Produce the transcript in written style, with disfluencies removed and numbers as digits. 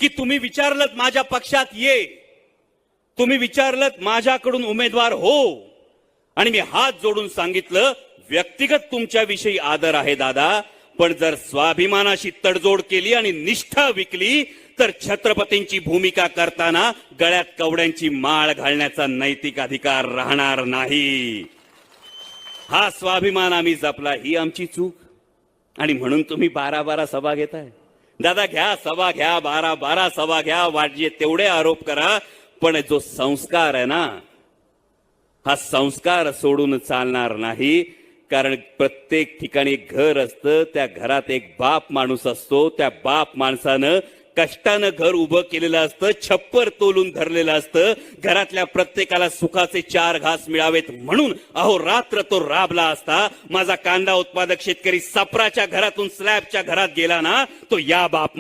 की तुम्ही विचारलं माझ्या पक्षात ये, तुम्ही विचारलं माझ्याकडून उमेदवार हो, आणि मी हात जोडून सांगितलं व्यक्तिगत तुमच्याविषयी आदर आहे दादा, पण जर स्वाभिमानाशी तडजोड केली आणि निष्ठा विकली तर छत्रपतींची भूमिका करताना गळ्यात कवड्यांची माळ घालण्याचा नैतिक अधिकार राहणार नाही. हा स्वाभिमान आम्ही जपला, ही आमची चूक. आणि म्हणून तुम्ही 12-12 सभा घेताय. दादा घ्या, सभा घ्या, 12-12 सभा घ्या, वाटजे तेवढे आरोप करा, पण जो संस्कार आहे ना, हा संस्कार सोडून चालणार नाही. कारण प्रत्येक ठिकाणी घर असतं, त्या घरात एक बाप माणूस असतो, त्या बाप माणसानं कष्टानं घर उभं केलेलं असतं, छप्पर तोलून धरलेलं असतं, घरातल्या प्रत्येकाला सुखाचे 4 घास मिळावेत म्हणून अहो रात्र तो राबला असता. माझा कांदा उत्पादक शेतकरी सप्राच्या घरातून स्लॅबच्या घरात गेला ना, तो या बाप